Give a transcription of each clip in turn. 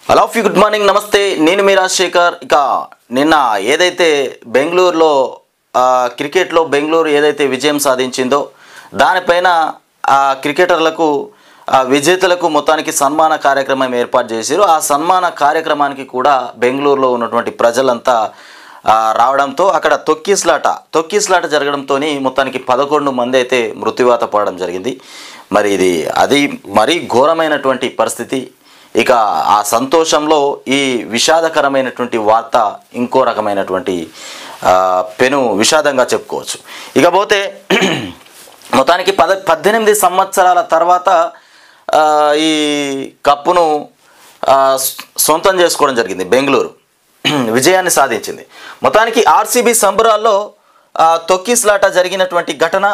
Hello good morning నమస్తే నేను మీ రాజశేఖర్. ఇక నిన్న ఏదైతే బెంగళూరులో క్రికెట్లో బెంగళూరు ఏదైతే విజయం సాధించిందో దానిపైన క్రికెటర్లకు విజేతలకు మొత్తానికి సన్మాన కార్యక్రమం ఏర్పాటు చేశారు. ఆ సన్మాన కార్యక్రమానికి కూడా బెంగళూరులో ఉన్నటువంటి ప్రజలంతా రావడంతో అక్కడ తొక్కిస్లాట జరగడంతో మొత్తానికి 11 మంది అయితే మృత్యువాత పడడం జరిగింది. మరి ఇది అది మరీ ఘోరమైనటువంటి పరిస్థితి. ఇక ఆ సంతోషంలో ఈ విషాదకరమైనటువంటి వార్త ఇంకో రకమైనటువంటి పెను విషాదంగా చెప్పుకోవచ్చు. ఇకపోతే మొత్తానికి 18 సంవత్సరాల తర్వాత ఈ కప్పును సొంతం చేసుకోవడం జరిగింది. బెంగళూరు విజయాన్ని సాధించింది. మొత్తానికి ఆర్సీబీ సంబరాల్లో తొక్కిస్లాట జరిగినటువంటి ఘటన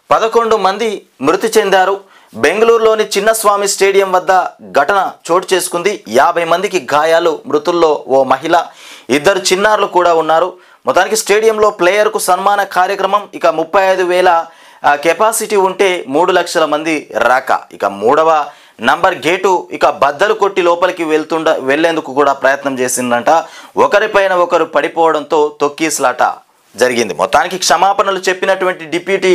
11 మంది మృతి చెందారు. బెంగళూరులోని చిన్నస్వామి స్టేడియం వద్ద ఘటన చోటు చేసుకుంది. 50 మందికి గాయాలు. మృతుల్లో ఓ మహిళ, 2 చిన్నారులు కూడా ఉన్నారు. మొత్తానికి స్టేడియంలో ప్లేయర్కు సన్మాన కార్యక్రమం. ఇక 35,000 కెపాసిటీ ఉంటే 3 లక్షల మంది రాక. ఇక 3వ నంబర్ గేటు ఇక బద్దలు కొట్టి లోపలికి వెళ్లేందుకు కూడా ప్రయత్నం చేసిందంట. ఒకరిపైన ఒకరు పడిపోవడంతో తొక్కిస్లాట జరిగింది. మొత్తానికి క్షమాపణలు చెప్పినటువంటి డిప్యూటీ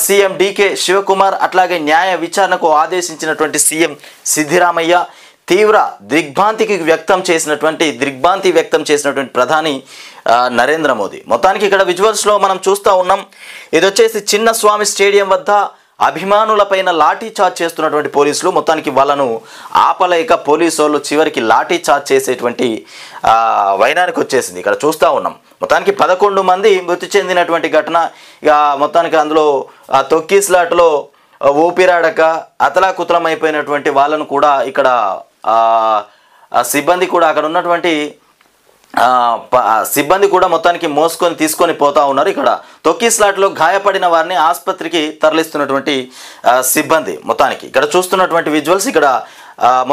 సీఎం డీకే శివకుమార్, అట్లాగే న్యాయ విచారణకు ఆదేశించినటువంటి సీఎం సిద్ధిరామయ్య తీవ్ర దిగ్భ్రాంతి వ్యక్తం చేసినటువంటి ప్రధాని నరేంద్ర మోదీ. మొత్తానికి ఇక్కడ విజువల్స్లో మనం చూస్తూ ఉన్నాం. ఇది వచ్చేసి చిన్నస్వామి స్టేడియం వద్ద అభిమానులపైన లాఠీ చార్జ్ చేస్తున్నటువంటి పోలీసులు. మొత్తానికి వాళ్ళను ఆపలేక పోలీసు వాళ్ళు చివరికి లాఠీ చార్జ్ చేసేటువంటి వైనానికి వచ్చేసింది. ఇక్కడ చూస్తూ ఉన్నాం. మొత్తానికి 11 మంది మృతి చెందినటువంటి ఘటన. ఇక మొత్తానికి అందులో తొక్కిస్లాట్లో ఊపిరాడక అతలాకుతలం అయిపోయినటువంటి వాళ్ళను కూడా ఇక్కడ సిబ్బంది కూడా అక్కడ ఉన్నటువంటి సిబ్బంది కూడా మొత్తానికి తీసుకొని పోతా ఉన్నారు. ఇక్కడ తొక్కిస్లాట్లో గాయపడిన వారిని ఆసుపత్రికి తరలిస్తున్నటువంటి సిబ్బంది. మొత్తానికి ఇక్కడ చూస్తున్నటువంటి విజువల్స్, ఇక్కడ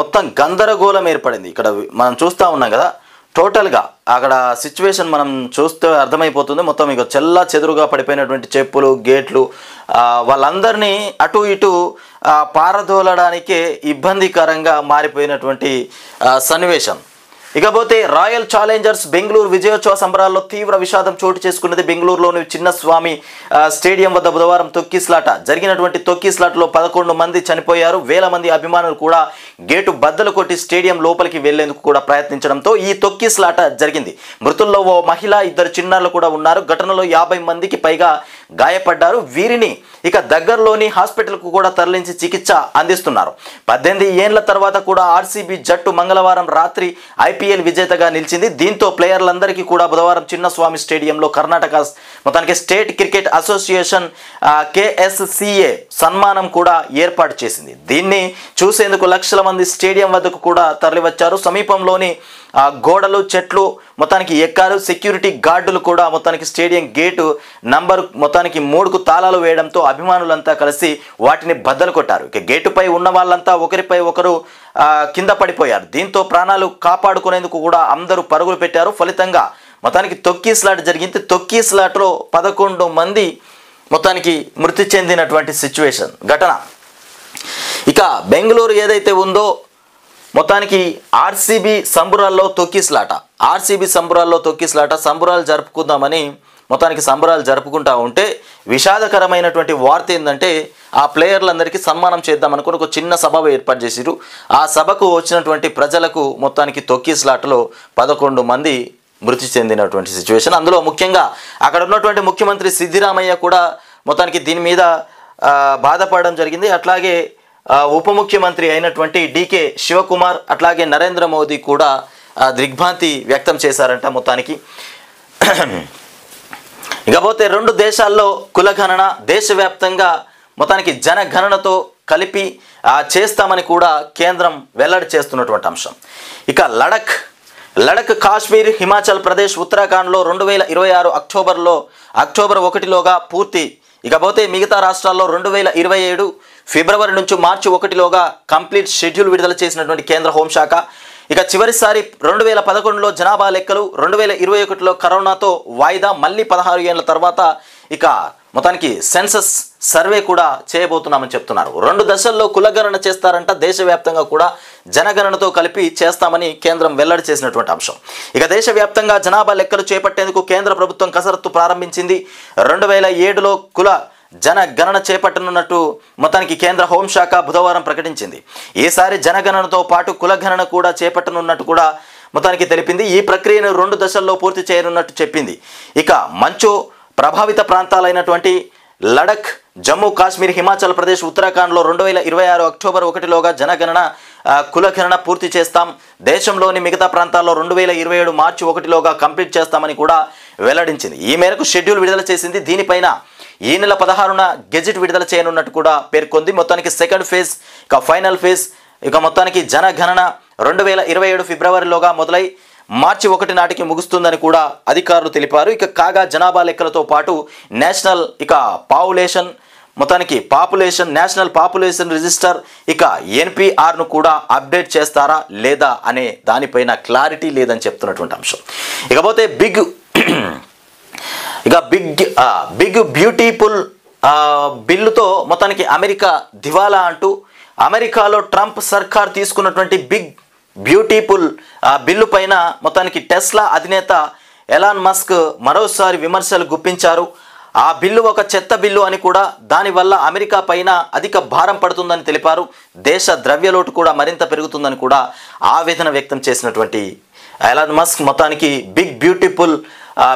మొత్తం గందరగోళం ఏర్పడింది. ఇక్కడ మనం చూస్తూ ఉన్నాం కదా, టోటల్గా అక్కడ సిచ్యువేషన్ మనం చూస్తే అర్థమైపోతుంది. మొత్తం ఇక చెల్లా చెదురుగా పడిపోయినటువంటి చెప్పులు, గేట్లు, వాళ్ళందరినీ అటు ఇటు పారదోలడానికే ఇబ్బందికరంగా మారిపోయినటువంటి సన్నివేశం. ఇకపోతే రాయల్ ఛాలెంజర్స్ బెంగళూరు విజయోత్సవ సంబరాల్లో తీవ్ర విషాదం చోటు చేసుకున్నది. బెంగళూరులోని చిన్నస్వామి స్టేడియం వద్ద బుధవారం జరిగినటువంటి తొక్కిస్లాటలో 11 మంది చనిపోయారు. వేల మంది అభిమానులు కూడా గేటు బద్దలు కొట్టి స్టేడియం లోపలికి వెళ్లేందుకు కూడా ప్రయత్నించడంతో ఈ తొక్కిస్లాట జరిగింది. మృతుల్లో ఓ మహిళ, 2 చిన్నారులు కూడా ఉన్నారు. ఘటనలో 50 మందికి పైగా గాయపడ్డారు. వీరిని ఇక దగ్గరలోని హాస్పిటల్కు కూడా తరలించి చికిత్స అందిస్తున్నారు. 18 ఏళ్ల తర్వాత కూడా ఆర్సీబీ జట్టు మంగళవారం రాత్రి ఐపీఎల్ విజేతగా నిలిచింది. దీంతో ప్లేయర్లందరికీ కూడా బుధవారం చిన్నస్వామి స్టేడియంలో కర్ణాటక మొత్తానికి స్టేట్ క్రికెట్ అసోసియేషన్ KSCA సన్మానం కూడా ఏర్పాటు చేసింది. దీన్ని చూసేందుకు లక్షల మంది స్టేడియం వద్దకు కూడా తరలివచ్చారు. సమీపంలోని గోడలు, చెట్లు మొత్తానికి ఎక్కారు. సెక్యూరిటీ గార్డులు కూడా మొత్తానికి స్టేడియం గేటు నంబర్ మొత్తానికి 3కు తాళాలు వేయడంతో అభిమానులంతా కలిసి వాటిని బద్దలు కొట్టారు. ఇక గేటుపై ఉన్న వాళ్ళంతా ఒకరిపై ఒకరు కింద పడిపోయారు. దీంతో ప్రాణాలు కాపాడుకునేందుకు కూడా అందరూ పరుగులు పెట్టారు. ఫలితంగా మొత్తానికి తొక్కిస్లాట జరిగింది. తొక్కిస్లాటలో 11 మంది మొత్తానికి మృతి చెందినటువంటి సిచ్యువేషన్ ఘటన. ఇక బెంగళూరు ఏదైతే ఉందో మొత్తానికి ఆర్సీబీ సంబరాల్లో తొక్కిస్లాట సంబరాలు జరుపుకుందామని మొత్తానికి సంబరాలు జరుపుకుంటా ఉంటే విషాదకరమైనటువంటి వార్త ఏంటంటే ఆ ప్లేయర్లందరికీ సన్మానం చేద్దామనుకుని ఒక చిన్న సభ ఏర్పాటు చేసిరు. ఆ సభకు వచ్చినటువంటి ప్రజలకు మొత్తానికి తొక్కిస్లాటలో 11 మంది మృతి చెందినటువంటి సిచ్యువేషన్. అందులో ముఖ్యంగా అక్కడ ఉన్నటువంటి ముఖ్యమంత్రి సిద్ధిరామయ్య కూడా మొత్తానికి దీని మీద బాధపడడం జరిగింది. అట్లాగే ఉప ముఖ్యమంత్రి అయినటువంటి డీకే శివకుమార్, అట్లాగే నరేంద్ర మోదీ కూడా దిగ్భ్రాంతి వ్యక్తం చేశారంట. మొత్తానికి ఇకపోతే 2 దేశాల్లో కులగణన దేశవ్యాప్తంగా మొత్తానికి జనగణనతో కలిపి చేస్తామని కూడా కేంద్రం వెల్లడి చేస్తున్నటువంటి అంశం. ఇక లడఖ్, కాశ్మీర్, హిమాచల్ ప్రదేశ్, ఉత్తరాఖండ్లో 2026 అక్టోబర్ 1లోగా పూర్తి. ఇకపోతే మిగతా రాష్ట్రాల్లో 2027 ఫిబ్రవరి నుంచి మార్చి 1లోగా కంప్లీట్ షెడ్యూల్ విడుదల చేసినటువంటి కేంద్ర హోంశాఖ. ఇక చివరిసారి 2011లో జనాభా లెక్కలు, 2021లో కరోనాతో వాయిదా, మళ్ళీ 16 ఏళ్ల తర్వాత ఇక మొత్తానికి సర్వే కూడా చేయబోతున్నామని చెప్తున్నారు. 2 దశల్లో కులగణన చేస్తారంట. దేశవ్యాప్తంగా కూడా జనగణనతో కలిపి చేస్తామని కేంద్రం వెల్లడి చేసినటువంటి అంశం. ఇక దేశవ్యాప్తంగా జనాభా లెక్కలు చేపట్టేందుకు కేంద్ర ప్రభుత్వం కసరత్తు ప్రారంభించింది. 2007లో కుల జనగణన చేపట్టనున్నట్టు మొత్తానికి కేంద్ర హోంశాఖ బుధవారం ప్రకటించింది. ఈసారి జనగణనతో పాటు కులగణన కూడా చేపట్టనున్నట్టు కూడా మొత్తానికి తెలిపింది. ఈ ప్రక్రియను 2 దశల్లో పూర్తి చేయనున్నట్టు చెప్పింది. ఇక మంచు ప్రభావిత ప్రాంతాలైనటువంటి లడఖ్, జమ్మూ కాశ్మీర్, హిమాచల్ ప్రదేశ్, ఉత్తరాఖండ్లో 2026 అక్టోబర్ 1లోగా జనగణన కులగణన పూర్తి చేస్తాం. దేశంలోని మిగతా ప్రాంతాల్లో 2027 మార్చి 1లోగా కంప్లీట్ చేస్తామని కూడా వెల్లడించింది. ఈ మేరకు షెడ్యూల్ విడుదల చేసింది. దీనిపైన ఈ నెల 16న గెజిట్ విడుదల చేయనున్నట్టు కూడా పేర్కొంది. మొత్తానికి సెకండ్ ఫేజ్, ఇక ఫైనల్ ఫేజ్, ఇక మొత్తానికి జనగణన 2027 ఫిబ్రవరిలోగా మొదలై మార్చి 1 నాటికి ముగుస్తుందని కూడా అధికారులు తెలిపారు. ఇక కాగా జనాభా లెక్కలతో పాటు నేషనల్ నేషనల్ పాపులేషన్ రిజిస్టర్ ఇక ఎన్పిఆర్ను కూడా అప్డేట్ చేస్తారా లేదా అనే దానిపైన క్లారిటీ లేదని చెప్తున్నటువంటి అంశం. ఇకపోతే బిగ్ బ్యూటిఫుల్ బిల్లుతో మొత్తానికి అమెరికా దివాలా అంటూ అమెరికాలో ట్రంప్ సర్కార్ తీసుకున్నటువంటి బిగ్ బ్యూటిఫుల్ బిల్లు పైన మొత్తానికి టెస్లా అధినేత ఎలాన్ మస్క్ మరోసారి విమర్శలు గుప్పించారు. ఆ బిల్లు ఒక చెత్త బిల్లు అని కూడా, దానివల్ల అమెరికా పైన అధిక భారం పడుతుందని తెలిపారు. దేశ ద్రవ్యలోటు కూడా మరింత పెరుగుతుందని కూడా ఆవేదన వ్యక్తం చేసినటువంటి ఎలాన్ మస్క్ మొత్తానికి బిగ్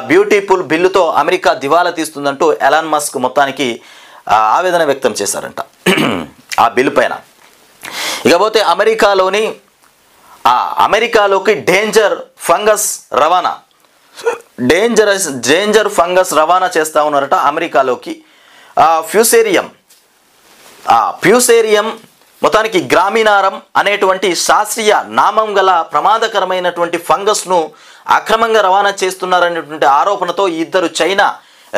బ్యూటిఫుల్ బిల్లుతో అమెరికా దివాలా తీస్తుందంటూ ఎలాన్ మస్క్ మొత్తానికి ఆవేదన వ్యక్తం చేశారంట ఆ బిల్లు పైన. ఇకపోతే అమెరికాలోకి డేంజర్ ఫంగస్ రవాణా చేస్తూ ఉన్నారట అమెరికాలోకి. ఫ్యూసేరియం మొత్తానికి గ్రామీణారం అనేటువంటి శాస్త్రీయ నామం గల ప్రమాదకరమైనటువంటి ఫంగస్ను అక్రమంగా రవాణా చేస్తున్నారనేటువంటి ఆరోపణతో 2 చైనా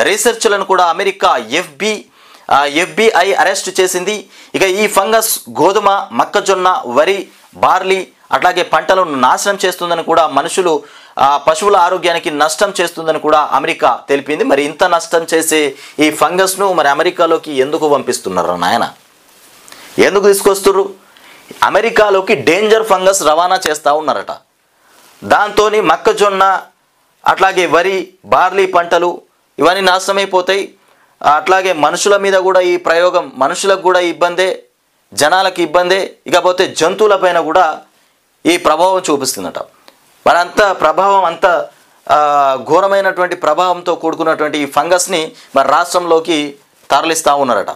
రీసెర్చ్లను కూడా అమెరికా FBI అరెస్ట్ చేసింది. ఇక ఈ ఫంగస్ గోధుమ, మొక్కజొన్న, వరి, బార్లీ అట్లాగే పంటలను నాశనం చేస్తుందని కూడా, పశువుల ఆరోగ్యానికి నష్టం చేస్తుందని కూడా అమెరికా తెలిపింది. మరి ఇంత నష్టం చేసే ఈ ఫంగస్ను మరి అమెరికాలోకి ఎందుకు పంపిస్తున్నారు నాయన? ఎందుకు తీసుకొస్తున్నారు? అమెరికాలోకి డేంజర్ ఫంగస్ రవాణా చేస్తూ ఉన్నారట. దాంతో మొక్కజొన్న అట్లాగే వరి, బార్లీ పంటలు ఇవన్నీ నాశనమైపోతాయి. అట్లాగే మనుషుల మీద కూడా ఈ ప్రయోగం, మనుషులకు కూడా ఇబ్బందే, జనాలకు ఇబ్బందే. ఇకపోతే జంతువుల పైన కూడా ఈ ప్రభావం చూపిస్తుందట. మరి అంత ఘోరమైనటువంటి ప్రభావంతో కూడుకున్నటువంటి ఈ ఫంగస్ని మరి రాష్ట్రంలోకి తరలిస్తూ ఉన్నారట.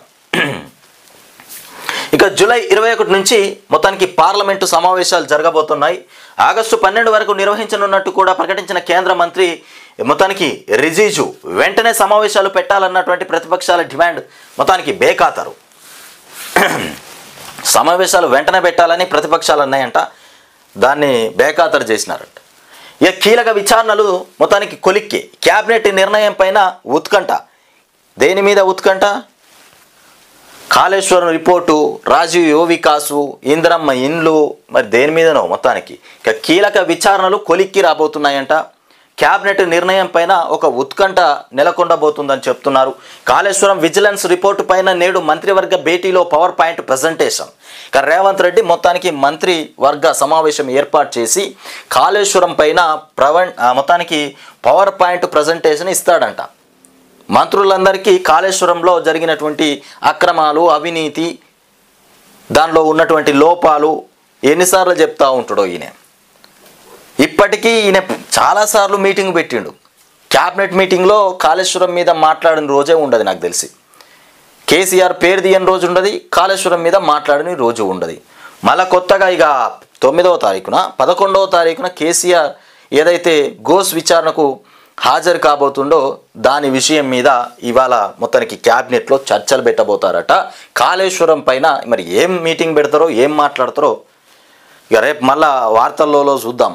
ఇక జూలై 21 నుంచి మొత్తానికి పార్లమెంటు సమావేశాలు జరగబోతున్నాయి. ఆగస్టు 12 వరకు నిర్వహించనున్నట్టు కూడా ప్రకటించిన కేంద్ర మంత్రి మొత్తానికి రిజిజు వెంటనే సమావేశాలు పెట్టాలన్నటువంటి ప్రతిపక్షాల డిమాండ్ మొత్తానికి బేఖాతరు. సమావేశాలు వెంటనే పెట్టాలని ప్రతిపక్షాలు అన్నాయంట, దాన్ని బేఖాతరు చేసినారంట. ఇక కీలక విచారణలు మొత్తానికి కొలిక్కి. క్యాబినెట్ నిర్ణయం పైన ఉత్కంఠ. దేని మీద ఉత్కంఠ? కాళేశ్వరం రిపోర్టు, రాజీవ్ యువ వికాసు, ఇందిరమ్మ ఇండ్లు, మరి దేని మీదనో మొత్తానికి ఇక కీలక విచారణలు కొలిక్కి రాబోతున్నాయంట. క్యాబినెట్ నిర్ణయం పైన ఒక ఉత్కంఠ నెలకొండబోతుందని చెప్తున్నారు. కాళేశ్వరం విజిలెన్స్ రిపోర్టు పైన నేడు మంత్రివర్గ భేటీలో పవర్ పాయింట్ ప్రజెంటేషన్. ఇక రేవంత్ రెడ్డి మొత్తానికి మంత్రివర్గ సమావేశం ఏర్పాటు చేసి కాళేశ్వరం పైన మొత్తానికి పవర్ పాయింట్ ప్రజెంటేషన్ ఇస్తాడంట. మంత్రులందరికీ కాళేశ్వరంలో జరిగినటువంటి అక్రమాలు, అవినీతి, దానిలో ఉన్నటువంటి లోపాలు ఎన్నిసార్లు చెప్తా ఉంటాడో ఈయన. ఇప్పటికీ ఈయన చాలాసార్లు మీటింగ్ పెట్టిండు. క్యాబినెట్ మీటింగ్లో కాళేశ్వరం మీద మాట్లాడిన రోజే ఉండదు నాకు తెలిసి. కేసీఆర్ పేరు తీయని రోజు ఉండదు, కాళేశ్వరం మీద మాట్లాడిన రోజు ఉండదు. మళ్ళీ కొత్తగా ఇక 9వ తారీఖున 11వ తారీఖున కేసీఆర్ ఏదైతే గోస్ విచారణకు హాజరు కాబోతుండో దాని విషయం మీద ఇవాళ మొత్తానికి క్యాబినెట్లో చర్చలు పెట్టబోతారట. కాళేశ్వరం పైన మరి ఏం మీటింగ్ పెడతారో, ఏం మాట్లాడతారో ఇక రేపు మళ్ళా వార్తల్లో చూద్దాం.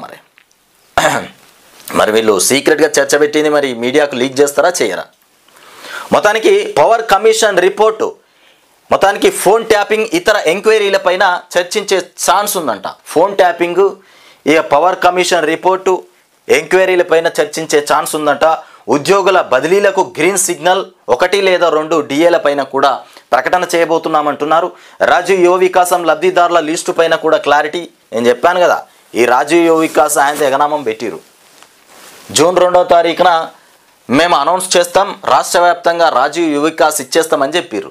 మరి వీళ్ళు సీక్రెట్గా చర్చ పెట్టింది మరి మీడియాకు లీక్ చేస్తారా, చేయరా? మొత్తానికి పవర్ కమిషన్ రిపోర్టు మొత్తానికి ఫోన్ ట్యాపింగ్, ఇతర ఎంక్వైరీల పైన చర్చించే ఛాన్స్ ఉందంట. ఫోన్ ట్యాపింగ్, ఇక పవర్ కమిషన్ రిపోర్టు, ఎంక్వైరీల పైన చర్చించే ఛాన్స్ ఉందంట. ఉద్యోగుల బదిలీలకు గ్రీన్ సిగ్నల్, 1 లేదా 2 డిఏల పైన కూడా ప్రకటన చేయబోతున్నామంటున్నారు. రాజీవ్ యువ వికాసం లబ్ధిదారుల లిస్టు పైన కూడా క్లారిటీ. నేను చెప్పాను కదా, ఈ రాజీవ్ యువ వికాస్ ఆయన ఎగనామం పెట్టిరు. జూన్ 2వ తారీఖున మేము అనౌన్స్ చేస్తాం, రాష్ట్ర వ్యాప్తంగా రాజీవ్ యువ వికాస్ ఇచ్చేస్తామని చెప్పారు.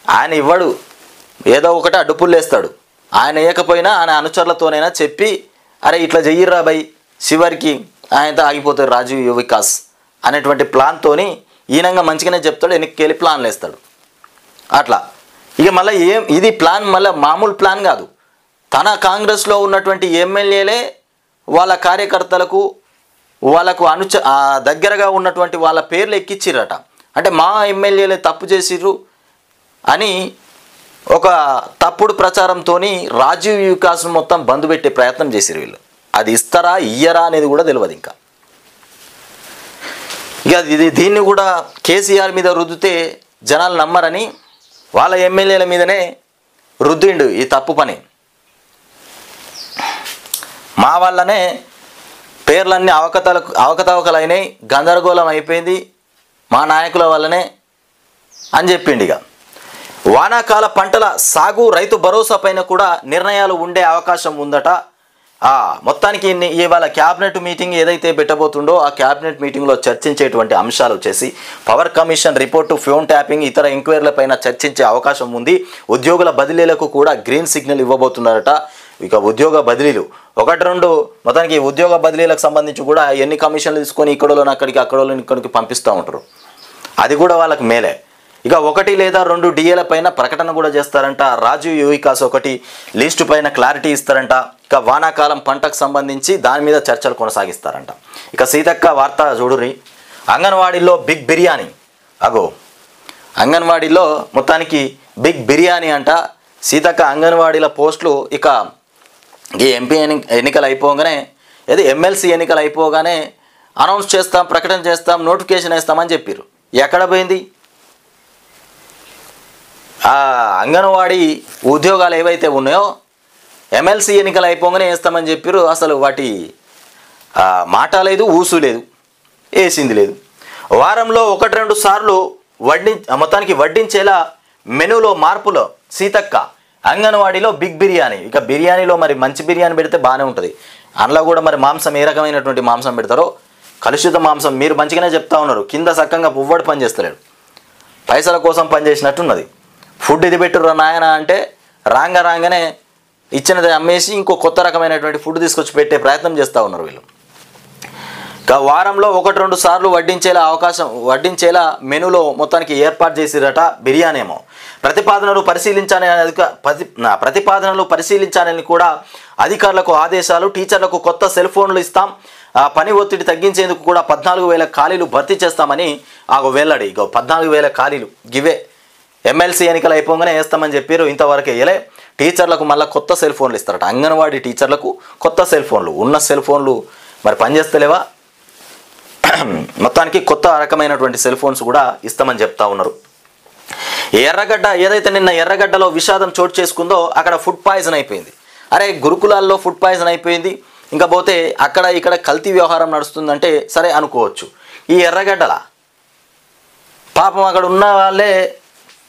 ఆయన ఇవ్వడు, ఏదో ఒకటి అడ్డుపుల్లు వేస్తాడు. ఆయన వేయకపోయినా ఆయన అనుచరులతోనైనా చెప్పి అరే ఇట్లా చెయ్యిర్రా బై, చివరికి ఆయనతో ఆగిపోతాడు రాజీవ్ యువ వికాస్ అనేటువంటి ప్లాన్తోని ఈయనంగా మంచిగానే చెప్తాడు, వెనక్కి ప్లాన్లు వేస్తాడు. అట్లా ఇక మళ్ళీ ఇది ప్లాన్ మళ్ళీ మామూలు ప్లాన్ కాదు. తన కాంగ్రెస్లో ఉన్నటువంటి ఎమ్మెల్యేలే వాళ్ళ కార్యకర్తలకు వాళ్ళకు దగ్గరగా ఉన్నటువంటి వాళ్ళ పేర్లు ఎక్కిచ్చిరట. అంటే మా ఎమ్మెల్యేలే తప్పు చేసిర్రు అని ఒక తప్పుడు ప్రచారంతో రాజీవ్ వికాస్ను మొత్తం బంద్ పెట్టే ప్రయత్నం చేసిరు వీళ్ళు. అది ఇస్తారా ఇయ్యరా అనేది కూడా తెలియదు. ఇంకా ఇక దీన్ని కూడా కేసీఆర్ మీద రుద్దితే జనాలు నమ్మరని వాళ్ళ ఎమ్మెల్యేల మీదనే రుద్దిండు ఈ తప్పు పని. మా వల్లనే పేర్లన్నీ అవకతవకలైనాయి, గందరగోళం అయిపోయింది, మా నాయకుల వల్లనే అని చెప్పిండు. ఇక వానాకాల పంటల సాగు రైతు భరోసా పైన కూడా నిర్ణయాలు ఉండే అవకాశం ఉందట. మొత్తానికి ఇవాళ క్యాబినెట్ మీటింగ్ ఏదైతే పెట్టబోతుండో ఆ క్యాబినెట్ మీటింగ్లో చర్చించేటువంటి అంశాలు వచ్చేసి power commission report, phone tapping, ఇతర ఎంక్వైరీలపైన చర్చించే అవకాశం ఉంది. ఉద్యోగుల బదిలీలకు కూడా గ్రీన్ సిగ్నల్ ఇవ్వబోతున్నారట. ఇక ఉద్యోగ బదిలీలు 1-2 మొత్తానికి ఉద్యోగ బదిలీలకు సంబంధించి కూడా ఎన్ని కమిషన్లు తీసుకొని ఇక్కడోళ్ళని అక్కడికి, అక్కడోళ్ళని ఇక్కడికి పంపిస్తూ ఉంటారు. అది కూడా వాళ్ళకి మేలే. ఇక 1 లేదా 2 డిఏల పైన ప్రకటన కూడా చేస్తారంట. రాజీవ్ యువ వికాస్ ఒకటి లిస్టు పైన క్లారిటీ ఇస్తారంట. ఇక వానాకాలం పంటకు సంబంధించి దాని మీద చర్చలు కొనసాగిస్తారంట. ఇక సీతక్క వార్త చూడుర్రి, అంగన్వాడీలో బిగ్ బిర్యానీ. అంగన్వాడీలో మొత్తానికి బిగ్ బిర్యానీ అంట. సీతక్క అంగన్వాడీల పోస్టులు ఇక ఈ ఎంపీ ఎన్నికలు అయిపోగానే, ఏది ఎమ్మెల్సీ ఎన్నికలు అయిపోగానే అనౌన్స్ చేస్తాం, ప్రకటన చేస్తాం, నోటిఫికేషన్ వేస్తామని చెప్పారు. ఎక్కడ పోయింది? అంగన్వాడీ ఉద్యోగాలు ఏవైతే ఉన్నాయో ఎమ్మెల్సీ ఎన్నికలు అయిపోగానే వేస్తామని చెప్పారు. అసలు వాటి మాట లేదు, ఊసు లేదు, వేసింది లేదు. వారంలో 1-2 సార్లు మొత్తానికి వడ్డించేలా మెనూలో మార్పులో సీతక్క అంగన్వాడీలో బిగ్ బిర్యానీ. ఇక బిర్యానీలో మరి మంచి బిర్యానీ పెడితే బాగానే ఉంటుంది. అందులో కూడా మరి మాంసం ఏ రకమైనటువంటి మాంసం పెడతారో, కలుషిత మాంసం. మీరు మంచిగానే చెప్తా ఉన్నారు, కింద చక్కగా పువ్వడు పని చేస్తలేడు, పైసల కోసం పనిచేసినట్టున్నది. ఫుడ్ ఇది పెట్టుర్రా నాయన అంటే రాగానే ఇచ్చినది అమ్మేసి ఇంకో కొత్త రకమైనటువంటి ఫుడ్ తీసుకొచ్చి పెట్టే ప్రయత్నం చేస్తూ ఉన్నారు వీళ్ళు. వారంలో 1-2 సార్లు వడ్డించేలా మెనూలో మొత్తానికి ఏర్పాటు చేసిరట. బిర్యానీ ఏమో ప్రతిపాదనలు పరిశీలించాలని కూడా అధికారులకు ఆదేశాలు. టీచర్లకు కొత్త సెల్ ఫోన్లు ఇస్తాం, పని ఒత్తిడి తగ్గించేందుకు కూడా 14,000 ఖాళీలు భర్తీ చేస్తామని వెల్లడి. 14,000 ఖాళీలు గివే ఎమ్మెల్సీ ఎన్నికలు అయిపోగానే వేస్తామని చెప్పారు. ఇంతవరకు వేయలే. టీచర్లకు మళ్ళీ కొత్త సెల్ ఫోన్లు ఇస్తారట. అంగన్వాడీ టీచర్లకు కొత్త సెల్ ఫోన్లు, ఉన్న సెల్ ఫోన్లు మరి పనిచేస్తలేవా? మొత్తానికి కొత్త రకమైనటువంటి సెల్ ఫోన్స్ కూడా ఇస్తామని చెప్తా ఉన్నారు. ఎర్రగడ్డ ఏదైతే నిన్న ఎర్రగడ్డలో విషాదం చోటు చేసుకుందో అక్కడ ఫుడ్ పాయిజన్ అయిపోయింది. అరే గురుకులాల్లో ఫుడ్ పాయిజన్ అయిపోయింది, ఇంకా పోతే అక్కడ ఇక్కడ కల్తీ వ్యవహారం నడుస్తుందంటే సరే అనుకోవచ్చు. ఈ ఎర్రగడ్డల పాపం అక్కడ ఉన్న వాళ్ళే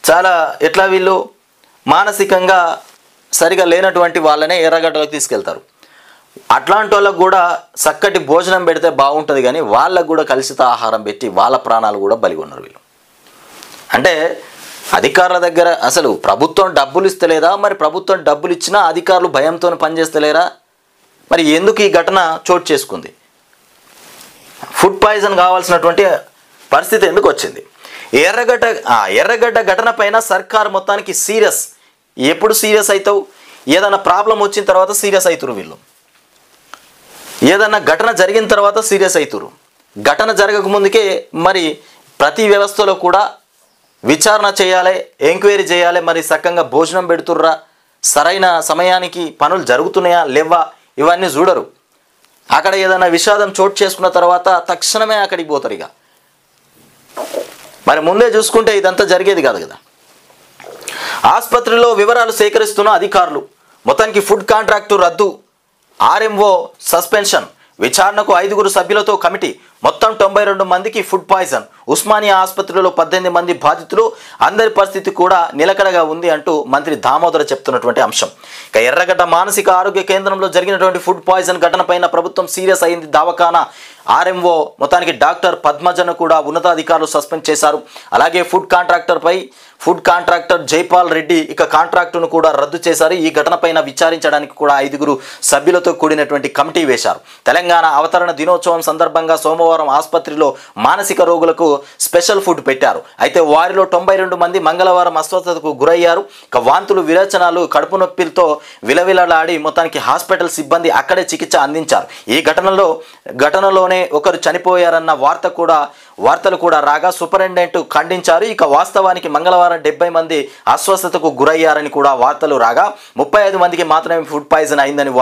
చాలా ఎట్లా వీళ్ళు మానసికంగా సరిగా లేనటువంటి వాళ్ళనే ఎర్రగడ్డలకు తీసుకెళ్తారు. అట్లాంటి వాళ్ళకు కూడా చక్కటి భోజనం పెడితే బాగుంటుంది, కానీ వాళ్ళకు కూడా కలుషిత ఆహారం పెట్టి వాళ్ళ ప్రాణాలు కూడా బలిగి ఉన్నారు వీళ్ళు. అంటే అధికారుల దగ్గర అసలు ప్రభుత్వం డబ్బులు ఇస్తలేదా? మరి ప్రభుత్వం డబ్బులు ఇచ్చినా అధికారులు భయంతో పనిచేస్తలేరా? మరి ఎందుకు ఈ ఘటన చోటు చేసుకుంది? ఫుడ్ పాయిజన్ కావాల్సినటువంటి పరిస్థితి ఎందుకు వచ్చింది? ఎర్రగడ్డ ఘటన పైన సర్కార్ మొత్తానికి సీరియస్. ఎప్పుడు సీరియస్ అవుతావు? ఏదైనా ప్రాబ్లం వచ్చిన తర్వాత సీరియస్ అవుతారు వీళ్ళు. ఏదన్నా ఘటన జరిగిన తర్వాత సీరియస్ అవుతారు. ఘటన జరగక ముందుకే మరి ప్రతి వ్యవస్థలో కూడా విచారణ చేయాలి, ఎంక్వైరీ చేయాలి. మరి చక్కగా భోజనం పెడుతుర్రా, సరైన సమయానికి పనులు జరుగుతున్నాయా లేవా, ఇవన్నీ చూడరు. అక్కడ ఏదైనా విషాదం చోటు చేసుకున్న తర్వాత తక్షణమే అక్కడికి పోతారు. ఇక మరి ముందే చూసుకుంటే ఇదంతా జరిగేది కాదు కదా. ఆసుపత్రిలో వివరాలు సేకరిస్తున్న అధికారులు. మొత్తానికి ఫుడ్ కాంట్రాక్టు రద్దు, ఆర్ఎంఓ సస్పెన్షన్, విచారణకు 5 సభ్యులతో కమిటీ. మొత్తం 92 మందికి ఫుడ్ పాయిజన్. ఉస్మానియా ఆసుపత్రిలో 18 మంది బాధితులు. అందరి పరిస్థితి కూడా నిలకడగా ఉంది అంటూ మంత్రి దామోదర్ చెప్తున్నటువంటి అంశం. ఇక ఎర్రగడ్డ మానసిక ఆరోగ్య కేంద్రంలో జరిగినటువంటి ఫుడ్ పాయిజన్ ఘటనపైన ప్రభుత్వం సీరియస్ అయింది. దవాఖానా ఆర్ఎంఓ మొత్తానికి డాక్టర్ పద్మజను కూడా ఉన్నతాధికారులు సస్పెండ్ చేశారు. అలాగే ఫుడ్ కాంట్రాక్టర్ జైపాల్ రెడ్డి ఇక కాంట్రాక్టును కూడా రద్దు చేశారు. ఈ ఘటనపైన విచారించడానికి కూడా 5 సభ్యులతో కూడినటువంటి కమిటీ వేశారు. తెలంగాణ అవతరణ దినోత్సవం సందర్భంగా సోమవారం ఆసుపత్రిలో మానసిక రోగులకు స్పెషల్ ఫుడ్ పెట్టారు. అయితే వారిలో 92 మంది మంగళవారం అస్వస్థతకు గురయ్యారు. ఇక వాంతులు, విరేచనాలు, కడుపు నొప్పిలతో విలవిలలాడి మొత్తానికి హాస్పిటల్ సిబ్బంది అక్కడే చికిత్స అందించారు. ఈ ఘటనలోనే ఒకరు చనిపోయారన్న వార్తలు కూడా రాగా సూపరింటెండెంట్ ఖండించారు. ఇక వాస్తవానికి మంగళవారం 70 మంది అస్వస్థతకు గురయ్యారని కూడా వార్తలు రాగా 35 మందికి మాత్రమే ఫుడ్ పాయిజన్ అయిందని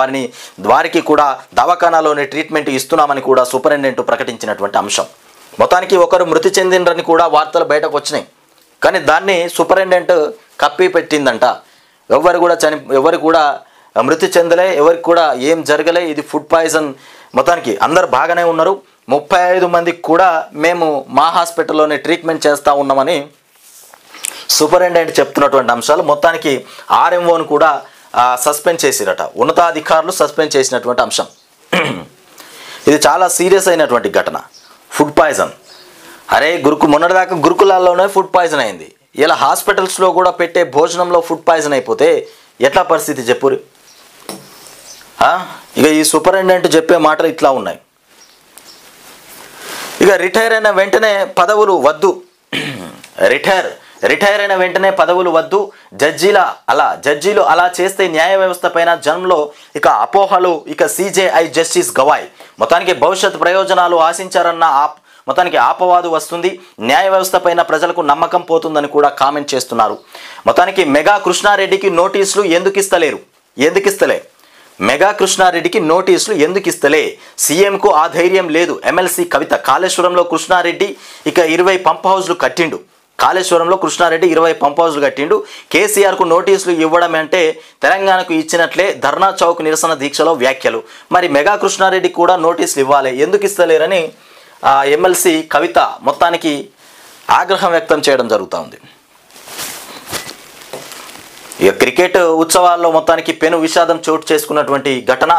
వారికి కూడా దవాఖానాలోనే ట్రీట్మెంట్ ఇస్తున్నామని కూడా సూపరింటెండెంట్ ప్రకటించినటువంటి అంశం. మొత్తానికి ఒకరు మృతి చెందిండ్రని కూడా వార్తలు బయటకు వచ్చినాయి. కానీ దాన్ని సూపరింటెండెంట్ కప్పి పెట్టిందంట. ఎవరు కూడా మృతి చెందలే, ఎవరికి కూడా ఏం జరగలే. ఇది ఫుడ్ పాయిజన్. మొత్తానికి అందరు బాగానే ఉన్నారు. 35 మందికి కూడా మేము మా హాస్పిటల్లోనే ట్రీట్మెంట్ చేస్తూ ఉన్నామని సూపరింటెండెంట్ చెప్తున్నటువంటి అంశాలు. మొత్తానికి ఆర్ఎంఓను కూడా సస్పెండ్ చేసిరట. ఉన్నతాధికారులు సస్పెండ్ చేసినటువంటి అంశం. ఇది చాలా సీరియస్ అయినటువంటి ఘటన. Food poison. అరే మొన్నటిదాకా గురుకులాల్లోనే ఫుడ్ పాయిజన్ అయింది. ఇలా హాస్పిటల్స్లో కూడా పెట్టే భోజనంలో ఫుడ్ పాయిజన్ అయిపోతే ఎట్లా పరిస్థితి చెప్పురి. ఇక ఈ సూపరింటెండెంట్ చెప్పే మాటలు ఇట్లా ఉన్నాయి. ఇక రిటైర్ అయిన వెంటనే పదవులు వద్దు. రిటైర్ అయిన వెంటనే పదవులు వద్దు. జడ్జీలు అలా చేస్తే న్యాయ వ్యవస్థ పైన జనంలో ఇక అపోహలు. ఇక సిజేఐ జస్టిస్ గవాయ్ మొత్తానికి భవిష్యత్ ప్రయోజనాలు ఆశించారన్న మొత్తానికి ఆపవాదు వస్తుంది. న్యాయ వ్యవస్థ పైన ప్రజలకు నమ్మకం పోతుందని కూడా కామెంట్ చేస్తున్నారు. మొత్తానికి మెగా కృష్ణారెడ్డికి నోటీసులు ఎందుకు ఇస్తలే మెగా కృష్ణారెడ్డికి నోటీసులు ఎందుకు ఇస్తలే? సీఎంకు ఆ ధైర్యం లేదు. ఎమ్మెల్సీ కవిత. కాళేశ్వరంలో కృష్ణారెడ్డి ఇక 20 పంప్ హౌస్లు కట్టిండు. కేసీఆర్కు నోటీసులు ఇవ్వడం అంటే తెలంగాణకు ఇచ్చినట్లే. ధర్నా చౌక్ నిరసన దీక్షలో వ్యాఖ్యలు. మరి మెగా కృష్ణారెడ్డి కూడా నోటీసులు ఇవ్వాలి, ఎందుకు ఇస్తలేరని ఎమ్మెల్సీ కవిత మొత్తానికి ఆగ్రహం వ్యక్తం చేయడం జరుగుతూ ఉంది. ఇక క్రికెట్ ఉత్సవాల్లో మొత్తానికి పెను విషాదం చోటు చేసుకున్నటువంటి ఘటన.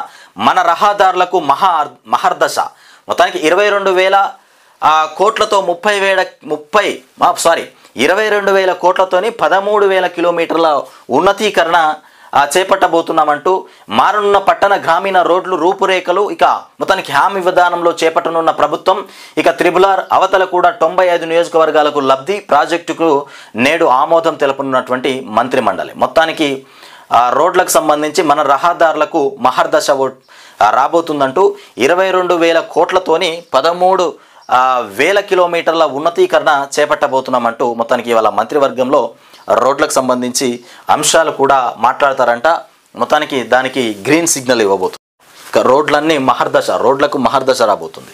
మన రహదారులకు మహర్దశ. మొత్తానికి 22,000 కోట్లతో 22,000 కోట్లతోని 13,000 కిలోమీటర్ల ఉన్నతీకరణ చేపట్టబోతున్నామంటూ మారనున్న పట్టణ గ్రామీణ రోడ్లు రూపురేఖలు ఇక మొత్తానికి హామీ విధానంలో చేపట్టనున్న ప్రభుత్వం. ఇక త్రిబులార్ అవతల కూడా 95 నియోజకవర్గాలకు లబ్ధి. ప్రాజెక్టుకు నేడు ఆమోదం తెలపనున్నటువంటి మంత్రి మండలి. మొత్తానికి రోడ్లకు సంబంధించి మన రహదారులకు మహర్దశ రాబోతుందంటూ 22,000 కోట్లతోని 13,000 కిలోమీటర్ల ఉన్నతీకరణ చేపట్టబోతున్నామంటూ మొత్తానికి ఇవాళ మంత్రివర్గంలో రోడ్లకు సంబంధించి అంశాలు కూడా మాట్లాడతారంట. మొత్తానికి దానికి గ్రీన్ సిగ్నల్ ఇవ్వబోతుంది. ఇక రోడ్లకు మహర్దశ రాబోతుంది.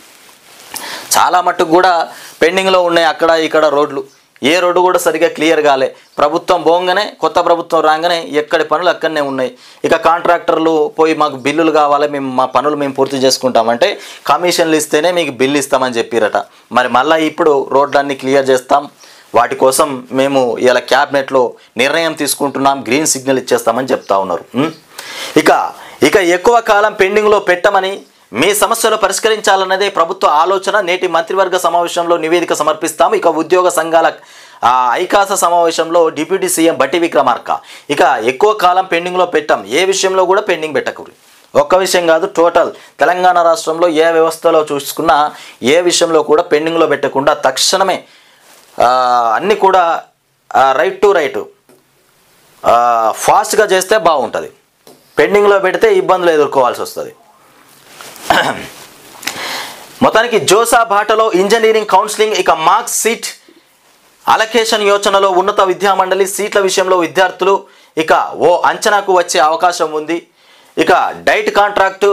చాలా మట్టుకు కూడా పెండింగ్లో ఉన్నాయి అక్కడ ఇక్కడ రోడ్లు. ఏ రోడ్డు కూడా సరిగా క్లియర్ కాలే. ప్రభుత్వం పోగానే, కొత్త ప్రభుత్వం రాగానే ఎక్కడి పనులు అక్కడనే ఉన్నాయి. ఇక కాంట్రాక్టర్లు పోయి మాకు బిల్లులు కావాలి, మా పనులు మేము పూర్తి చేసుకుంటామంటే కమిషన్లు ఇస్తేనే మీకు బిల్లు ఇస్తామని చెప్పిరట. మరి మళ్ళీ ఇప్పుడు రోడ్లన్నీ క్లియర్ చేస్తాం, వాటి కోసం మేము ఇలా క్యాబినెట్లో నిర్ణయం తీసుకుంటున్నాం, గ్రీన్ సిగ్నల్ ఇచ్చేస్తామని చెప్తా ఉన్నారు. ఇక ఎక్కువ కాలం పెండింగ్లో పెట్టమని, మీ సమస్యలు పరిష్కరించాలన్నదే ప్రభుత్వ ఆలోచన. నేటి మంత్రివర్గ సమావేశంలో నివేదిక సమర్పిస్తాము. ఇక ఉద్యోగ సంఘాల ఐకాస సమావేశంలో డిప్యూటీ సీఎం బట్టి విక్రమార్క ఇక ఎక్కువ కాలం పెండింగ్లో పెట్టాం, ఏ విషయంలో కూడా పెండింగ్ పెట్టకూడదు. ఒక్క విషయం కాదు, టోటల్ తెలంగాణ రాష్ట్రంలో ఏ వ్యవస్థలో చూసుకున్నా ఏ విషయంలో కూడా పెండింగ్లో పెట్టకుండా తక్షణమే అన్నీ కూడా రైట్ టు రైట్ ఫాస్ట్గా చేస్తే బాగుంటుంది. పెండింగ్లో పెడితే ఇబ్బందులు ఎదుర్కోవాల్సి వస్తుంది. మొత్తానికి జోసా బాటలో ఇంజనీరింగ్ కౌన్సిలింగ్. ఇక మార్క్స్ సీట్ అలొకేషన్ యోచనలో ఉన్నత విద్యామండలి. సీట్ల విషయంలో విద్యార్థులు ఇక ఓ అంచనాకు వచ్చే అవకాశం ఉంది. ఇక డైట్ కాంట్రాక్టు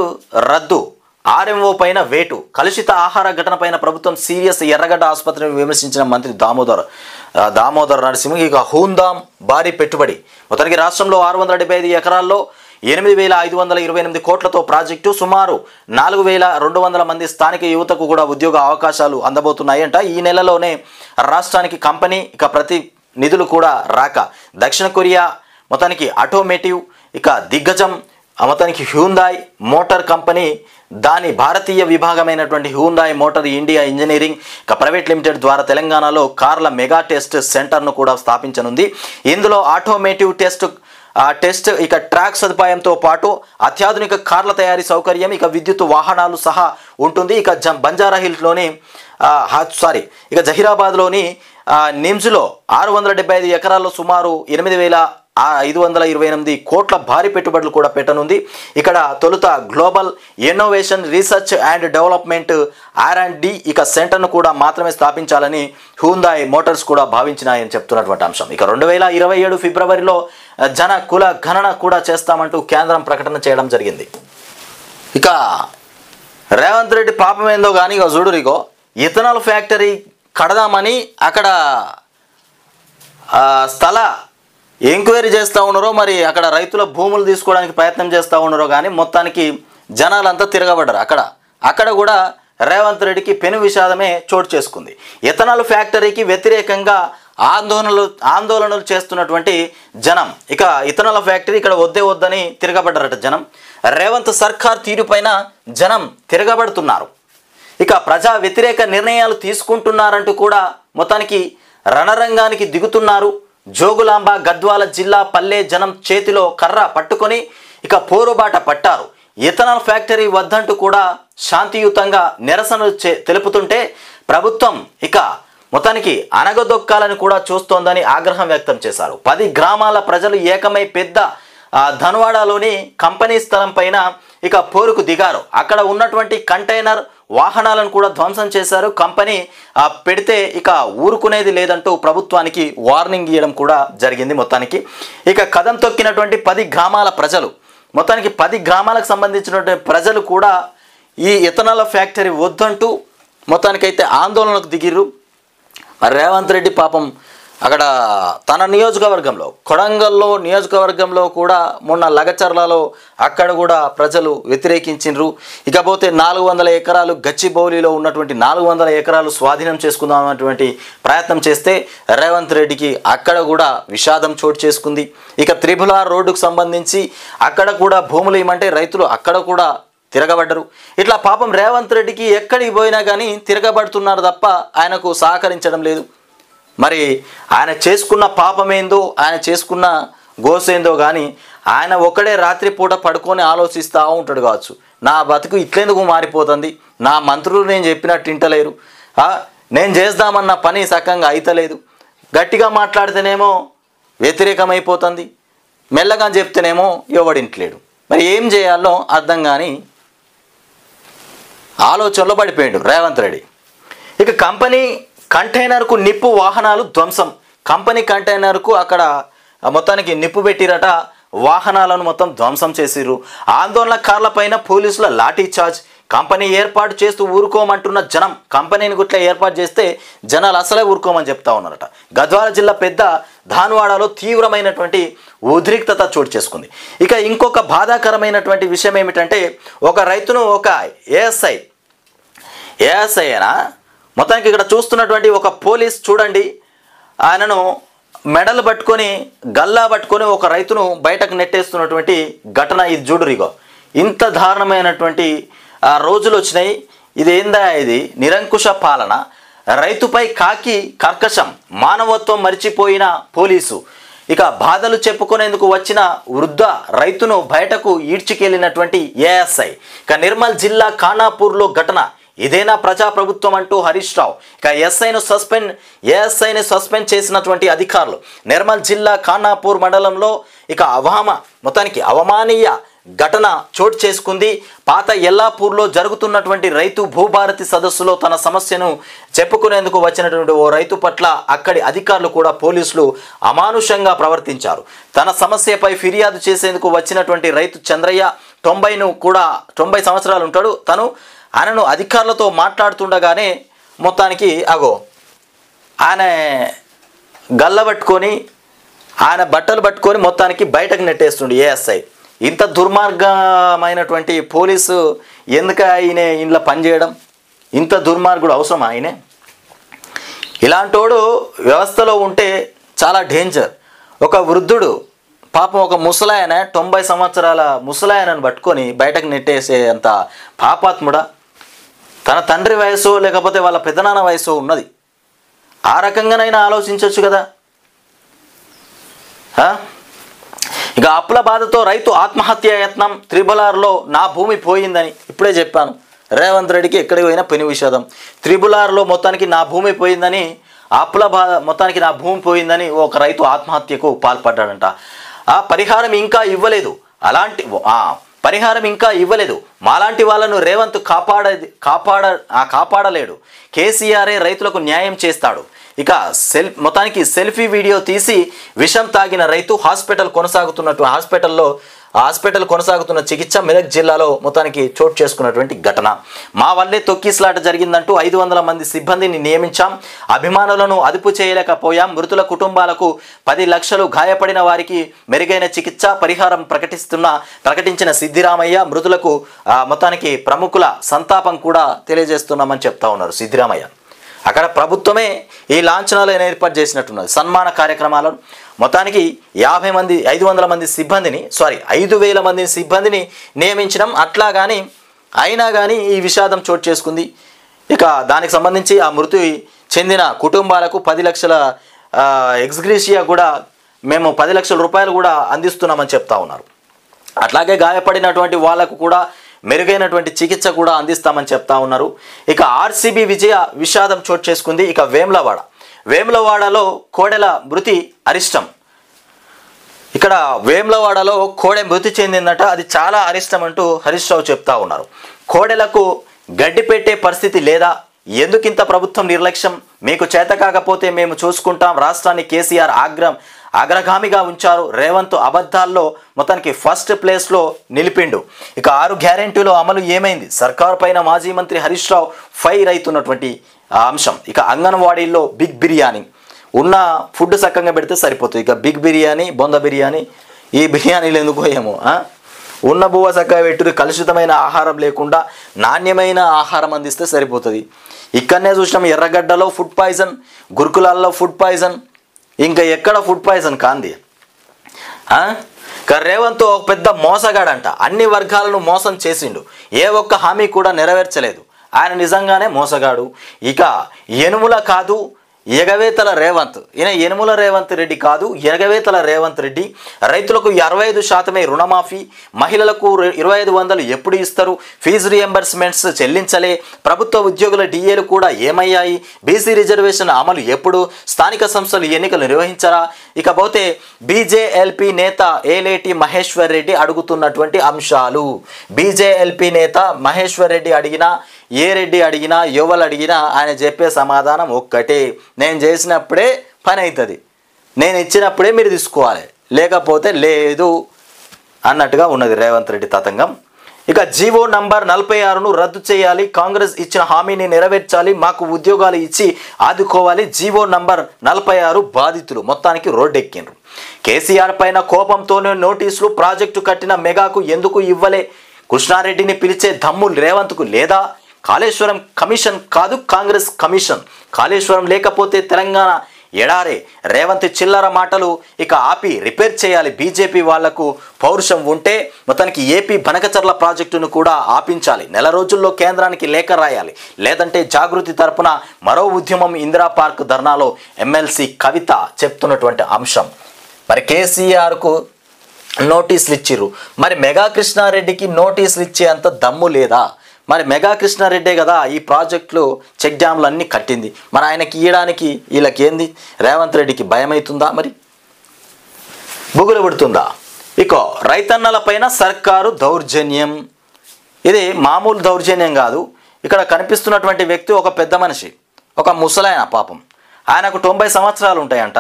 రద్దు, ఆర్ఎంఓ పైన వేటు, కలుషిత ఆహార ఘటన పైన ప్రభుత్వం సీరియస్. ఎర్రగడ్డ ఆసుపత్రిని విమర్శించిన మంత్రి దామోదర్ నరసింహ. ఇక హూందాం భారీ పెట్టుబడి. మొత్తానికి రాష్ట్రంలో 675 ఎకరాల్లో 8,528 కోట్లతో ప్రాజెక్టు, సుమారు 4,200 మంది స్థానిక యువతకు కూడా ఉద్యోగ అవకాశాలు అందబోతున్నాయంట. ఈ నెలలోనే రాష్ట్రానికి కంపెనీ ఇక ప్రతి నిధులు కూడా రాక దక్షిణ కొరియా మొత్తానికి ఆటోమేటివ్ ఇక దిగ్గజం మొత్తానికి హ్యూందాయ్ మోటార్ కంపెనీ దాని భారతీయ విభాగమైనటువంటి హ్యూందాయ్ మోటార్ ఇండియా ఇంజనీరింగ్ ఇక ప్రైవేట్ లిమిటెడ్ ద్వారా తెలంగాణలో కార్ల మెగా టెస్ట్ సెంటర్ను కూడా స్థాపించనుంది. ఇందులో ఆటోమేటివ్ టెస్ట్ ఇక ట్రాక్ సదుపాయంతో పాటు అత్యాధునిక కార్ల తయారీ సౌకర్యం ఇక విద్యుత్ వాహనాలు సహా ఉంటుంది. ఇక బంజారా హిల్స్లోని ఇక జహీరాబాద్లోని నిమ్స్లో 675 ఎకరాల్లో సుమారు 8,528 కోట్ల భారీ పెట్టుబడులు కూడా పెట్టనుంది. ఇక్కడ తొలుత global innovation research and development R&D ఇక సెంటర్ను కూడా మాత్రమే స్థాపించాలని హ్యూందాయ్ మోటార్స్ కూడా భావించినాయని చెప్తున్నటువంటి అంశం. ఇక 2027 ఫిబ్రవరిలో జన కుల గణన కూడా చేస్తామంటూ కేంద్రం ప్రకటన చేయడం జరిగింది. ఇక రేవంత్ రెడ్డి పాపం ఏందో కానీ ఇక చూడురిగో ఇథనాల్ ఫ్యాక్టరీ కడదామని అక్కడ స్థల ఎంక్వైరీ చేస్తూ ఉన్నారో మరి అక్కడ రైతుల భూములు తీసుకోవడానికి ప్రయత్నం చేస్తూ ఉన్నారో కానీ మొత్తానికి జనాలంతా తిరగబడ్డారు. అక్కడ కూడా రేవంత్ రెడ్డికి పెను విషాదమే చోటు చేసుకుంది. ఇథనాల్ ఫ్యాక్టరీకి వ్యతిరేకంగా ఆందోళనలు చేస్తున్నటువంటి జనం ఇక ఇథనాల్ ఫ్యాక్టరీ ఇక్కడ వద్దని తిరగబడ్డారట జనం. రేవంత్ సర్కార్ తీరుపైన జనం తిరగబడుతున్నారు. ఇక ప్రజా వ్యతిరేక నిర్ణయాలు తీసుకుంటున్నారంటూ కూడా మొత్తానికి రణరంగానికి దిగుతున్నారు. జోగులాంబ గద్వాల జిల్లా పల్లె జనం చేతిలో కర్ర పట్టుకొని ఇక పోరుబాట పట్టారు. ఇథనాల్ ఫ్యాక్టరీ వద్దంటూ కూడా శాంతియుతంగా నిరసనలు తెలుపుతుంటే ప్రభుత్వం ఇక మొత్తానికి అనగదొక్కాలని కూడా చూస్తోందని ఆగ్రహం వ్యక్తం చేశారు. 10 గ్రామాల ప్రజలు ఏకమై పెద్ద ధన్వాడలోని కంపెనీ స్థలం పైన ఇక పోరుకు దిగారు. అక్కడ ఉన్నటువంటి కంటైనర్ వాహనాలను కూడా ధ్వంసం చేశారు. కంపెనీ పెడితే ఇక ఊరుకునేది లేదంటూ ప్రభుత్వానికి వార్నింగ్ ఇవ్వడం కూడా జరిగింది. మొత్తానికి ఇక కదం తొక్కినటువంటి 10 గ్రామాల ప్రజలు మొత్తానికి 10 గ్రామాలకు సంబంధించినటువంటి ప్రజలు కూడా ఈ ఇథనాల్ ఫ్యాక్టరీ వద్దంటూ మొత్తానికైతే ఆందోళనకు దిగిర్రు. మరి రేవంత్ రెడ్డి పాపం అక్కడ తన నియోజకవర్గంలో కొడంగల్లో నియోజకవర్గంలో కూడా మొన్న లగచర్లలో అక్కడ కూడా ప్రజలు వ్యతిరేకించిండ్రు. ఇకపోతే 400 ఎకరాలు గచ్చిబౌలిలో ఉన్నటువంటి 400 ఎకరాలు స్వాధీనం చేసుకుందామన్నటువంటి ప్రయత్నం చేస్తే రేవంత్ రెడ్డికి అక్కడ కూడా విషాదం చోటు చేసుకుంది. ఇక R రోడ్డుకు సంబంధించి అక్కడ కూడా భూములు ఇవ్వమంటే రైతులు అక్కడ కూడా తిరగబడ్డరు. ఇట్లా పాపం రేవంత్ రెడ్డికి ఎక్కడికి పోయినా కానీ తిరగబడుతున్నారు తప్ప ఆయనకు సహకరించడం లేదు. మరి ఆయన చేసుకున్న పాపమేందో ఆయన చేసుకున్న గోసేందో కానీ ఆయన ఒక్కడే రాత్రిపూట పడుకొని ఆలోచిస్తూ ఉంటాడు కావచ్చు, నా బతుకు ఇట్లెందుకు మారిపోతుంది, నా మంత్రులు నేను చెప్పినట్టు వింటలేరు, నేను చేద్దామన్న పని సక్కంగా అయితలేదు, గట్టిగా మాట్లాడితేనేమో వ్యతిరేకమైపోతుంది, మెల్లగా చెప్తేనేమో ఎవడింటలేడు. మరి ఏం చేయాలో అర్థం కానీ ఆలోచనలో పడిపోయాడు రేవంత్ రెడ్డి. ఇక కంపెనీ కంటైనర్కు నిప్పు వాహనాలు ధ్వంసం. కంపెనీ కంటైనర్కు అక్కడ మొత్తానికి నిప్పు పెట్టిరట, వాహనాలను మొత్తం ధ్వంసం చేసిర్రు. ఆందోళనకారులపైన పోలీసుల లాఠీ చార్జ్. కంపెనీ ఏర్పాటు చేస్తూ ఊరుకోమంటున్న జనం కంపెనీని గుట్లా ఏర్పాటు చేస్తే జనాలు అసలే ఊరుకోమని చెప్తా ఉన్నారట. గద్వాల జిల్లా పెద్ద ధాన్వాడలో తీవ్రమైనటువంటి ఉద్రిక్తత చోటు చేసుకుంది. ఇక ఇంకొక బాధాకరమైనటువంటి విషయం ఏమిటంటే ఒక రైతును ఒక ఏఎస్ఐ అయినా మొత్తానికి ఇక్కడ చూస్తున్నటువంటి ఒక పోలీస్ చూడండి, ఆయనను మెడలు పట్టుకొని గల్లా పట్టుకొని ఒక రైతును బయటకు నెట్టేస్తున్నటువంటి ఘటన ఇది చూడురిగో. ఇంత దారుణమైనటువంటి రోజులు వచ్చినాయి. ఇదేందా ఇది నిరంకుశ పాలన, రైతుపై కాకి కర్కశం, మానవత్వం మరిచిపోయిన పోలీసు. ఇక బాధలు చెప్పుకునేందుకు వచ్చిన వృద్ధ రైతును బయటకు ఈడ్చికెళ్ళినటువంటి ఏఎస్ఐ. ఇక నిర్మల్ జిల్లా ఖానాపూర్లో ఘటన. ఇదేనా ప్రజాప్రభుత్వం అంటూ హరీష్ రావు ఇక ఏఎస్ఐని సస్పెండ్ చేసినటువంటి అధికారులు. నిర్మల్ జిల్లా ఖానాపూర్ మండలంలో ఇక మొత్తానికి అవమానీయ ఘటన చోటు చేసుకుంది. పాత ఎల్లాపూర్లో జరుగుతున్నటువంటి రైతు భూభారతి సదస్సులో తన సమస్యను చెప్పుకునేందుకు వచ్చినటువంటి ఓ రైతు పట్ల అక్కడి అధికారులు కూడా పోలీసులు అమానుషంగా ప్రవర్తించారు. తన సమస్యపై ఫిర్యాదు చేసేందుకు వచ్చినటువంటి రైతు చంద్రయ్య 90 సంవత్సరాలు ఉంటాడు. ఆయనను అధికారులతో మాట్లాడుతుండగానే మొత్తానికి ఆయన గల్ల పట్టుకొని ఆయన బట్టలు పట్టుకొని మొత్తానికి బయటకు నెట్టేస్తుండే ఏఎస్ఐ. ఇంత దుర్మార్గమైనటువంటి పోలీసు ఎందుకు ఆయన ఇంట్లో పనిచేయడం? ఇంత దుర్మార్గుడు అవసరం ఆయనే? ఇలాంటోడు వ్యవస్థలో ఉంటే చాలా డేంజర్. ఒక వృద్ధుడు పాపం, ఒక ముసలాయన 90 సంవత్సరాల ముసలాయనను పట్టుకొని బయటకు నెట్టేసే అంత పాపాత్ముడా? తన తండ్రి వయసు లేకపోతే వాళ్ళ పెద్దనాన్న వయసు ఉన్నది, ఆ రకంగానైనా ఆలోచించవచ్చు కదా. ఇక అప్పుల బాధతో రైతు ఆత్మహత్య యత్నం, త్రిబులార్లో నా భూమి పోయిందని ఇప్పుడే చెప్పాను. రేవంత్ రెడ్డికి ఎక్కడికి పోయినా పెను విషాదం. త్రిబులార్లో మొత్తానికి నా భూమి పోయిందని, అప్పుల బాధ మొత్తానికి నా భూమి పోయిందని ఒక రైతు ఆత్మహత్యకు పాల్పడ్డాడంట. ఆ పరిహారం ఇంకా ఇవ్వలేదు, పరిహారం ఇంకా ఇవ్వలేదు. మాలాంటి వాళ్ళను రేవంత్ కాపాడలేడు. కేసీఆరే రైతులకు న్యాయం చేస్తాడు. ఇక మొత్తానికి సెల్ఫీ వీడియో తీసి విషం తాగిన రైతు హాస్పిటల్ కొనసాగుతున్న చికిత్స మెదక్ జిల్లాలో మొత్తానికి చోటు చేసుకున్నటువంటి ఘటన. మా వల్లే తొక్కిస్లాట జరిగిందంటూ 500 మంది సిబ్బందిని నియమించాం. అభిమానులను అదుపు చేయలేకపోయాం. మృతుల కుటుంబాలకు 10 లక్షలు, గాయపడిన వారికి మెరుగైన చికిత్స పరిహారం ప్రకటించిన సిద్ధిరామయ్య. మృతులకు మొత్తానికి ప్రముఖుల సంతాపం కూడా తెలియజేస్తున్నామని చెప్తా ఉన్నారు సిద్ధిరామయ్య. అక్కడ ప్రభుత్వమే ఈ లాంఛనాలు ఏర్పాటు చేసినట్టున్నది, సన్మాన కార్యక్రమాలను. మొత్తానికి 500 మంది సిబ్బందిని 5,000 మంది సిబ్బందిని నియమించడం. అయినా కానీ ఈ విషాదం చోటు చేసుకుంది. ఇక దానికి సంబంధించి ఆ మృతి చెందిన కుటుంబాలకు 10 లక్షల ఎక్స్గ్రేషియా కూడా, మేము 10 లక్షల రూపాయలు కూడా అందిస్తున్నామని చెప్తా ఉన్నారు. అట్లాగే గాయపడినటువంటి వాళ్లకు కూడా మెరుగైనటువంటి చికిత్స కూడా అందిస్తామని చెప్తా ఉన్నారు. ఇక ఆర్సీబీ విషాదం చోటు చేసుకుంది. ఇక వేములవాడలో కోడెల మృతి అరిష్టం. ఇక్కడ వేములవాడలో కోడె మృతి చెందిందట, అది చాలా అరిష్టం అంటూ హరీష్ రావు చెప్తా ఉన్నారు. కోడెలకు గడ్డి పెట్టే పరిస్థితి లేదా? ఎందుకింత ప్రభుత్వం నిర్లక్ష్యం? మీకు చేత కాకపోతే మేము చూసుకుంటాం. రాష్ట్రాన్ని కేసీఆర్ అగ్రగామిగా ఉంచారు. రేవంత్ అబద్ధాల్లో మొత్తానికి ఫస్ట్ ప్లేస్లో నిలిపిండు. ఇక 6 గ్యారెంటీలో అమలు ఏమైంది? సర్కారు పైన మాజీ మంత్రి హరీష్ రావు ఫైర్ అవుతున్నటువంటి అంశం. ఇక అంగన్వాడీల్లో బిగ్ బిర్యానీ, ఉన్న ఫుడ్ చక్కగా పెడితే సరిపోతుంది. ఇక బిగ్ బిర్యానీ, బొంద బిర్యానీ, ఈ బిర్యానీలు ఎందుకో ఏమో, ఉన్న బువ్వ చక్కగా పెట్టుడు, కలుషితమైన ఆహారం లేకుండా నాణ్యమైన ఆహారం అందిస్తే సరిపోతుంది. ఇక్కడనే చూసినాం, ఎర్రగడ్డలో ఫుడ్ పాయిజన్, గురుకులాల్లో ఫుడ్ పాయిజన్, ఇంకా ఎక్కడ ఫుడ్ పాయిజన్ కాంది. రేవంత్ ఒక పెద్ద మోసగాడంట, అన్ని వర్గాలను మోసం చేసిండు, ఏ ఒక్క హామీ కూడా నెరవేర్చలేదు. ఆయన నిజంగానే మోసగాడు. ఇక యనుమల కాదు ఎగవేతల రేవంత్, ఈయన యనుమల రేవంత్ రెడ్డి కాదు, ఎగవేతల రేవంత్ రెడ్డి. రైతులకు 65% రుణమాఫీ, మహిళలకు 2500 ఎప్పుడు ఇస్తారు? ఫీజు రియంబర్స్మెంట్స్ చెల్లించలే. ప్రభుత్వ ఉద్యోగుల డిఏలు కూడా ఏమయ్యాయి? బీసీ రిజర్వేషన్ అమలు ఎప్పుడు? స్థానిక సంస్థలు ఎన్నికలు నిర్వహించరా? ఇకపోతే బీజేఎల్పీ నేత ఏలేటి మహేశ్వర్ రెడ్డి అడుగుతున్నటువంటి అంశాలు. బీజేఎల్పీ నేత మహేశ్వర్ రెడ్డి అడిగినా, ఏ రెడ్డి అడిగినా, ఎవరు అడిగినా ఆయన చెప్పే సమాధానం ఒక్కటే, నేను చేసినప్పుడే పని అవుతుంది, నేను ఇచ్చినప్పుడే మీరు తీసుకోవాలి, లేకపోతే లేదు అన్నట్టుగా ఉన్నది రేవంత్ రెడ్డి తతంగం. ఇక జీవో నంబర్ 46ను రద్దు చేయాలి, కాంగ్రెస్ ఇచ్చిన హామీని నెరవేర్చాలి, మాకు ఉద్యోగాలు ఇచ్చి ఆదుకోవాలి. జీవో నంబర్ 46 బాధితులు మొత్తానికి రోడ్డెక్కిండ్రు. కేసీఆర్ పైన కోపంతోనే నోటీసులు, ప్రాజెక్టు కట్టిన మెగాకు ఎందుకు ఇవ్వలే? కృష్ణారెడ్డిని పిలిచే దమ్ము రేవంత్కు లేదా? కాళేశ్వరం కమిషన్ కాదు, కాంగ్రెస్ కమిషన్. కాళేశ్వరం లేకపోతే తెలంగాణ ఎడారే. రేవంత్ చిల్లర మాటలు ఇక ఆపి రిపేర్ చేయాలి. బీజేపీ వాళ్లకు పౌరుషం ఉంటే మొత్తానికి ఏపీ బనకచర్ల ప్రాజెక్టును కూడా ఆపించాలి. నెల రోజుల్లో కేంద్రానికి లేఖ రాయాలి, లేదంటే జాగృతి తరపున మరో ఉద్యమం. ఇందిరా పార్క్ ధర్నాలో ఎమ్మెల్సీ కవిత చెప్తున్నటువంటి అంశం. మరి కేసీఆర్కు నోటీసులు ఇచ్చిర్రు, మరి మెగా కృష్ణారెడ్డికి నోటీసులు ఇచ్చే అంత దమ్ము లేదా? మరి మెగా కృష్ణారెడ్డే కదా ఈ ప్రాజెక్టులు, చెక్ డ్యామ్లు అన్నీ కట్టింది. మరి ఆయనకి ఇవ్వడానికి వీళ్ళకేంది? రేవంత్ రెడ్డికి భయమవుతుందా? మరి బుగులు పుడుతుందా? ఇక రైతన్నలపైన సర్కారు దౌర్జన్యం, ఇది మామూలు దౌర్జన్యం కాదు. ఇక్కడ కనిపిస్తున్నటువంటి వ్యక్తి ఒక పెద్ద మనిషి, ఒక ముసలాయన. పాపం ఆయనకు 90 సంవత్సరాలు ఉంటాయంట.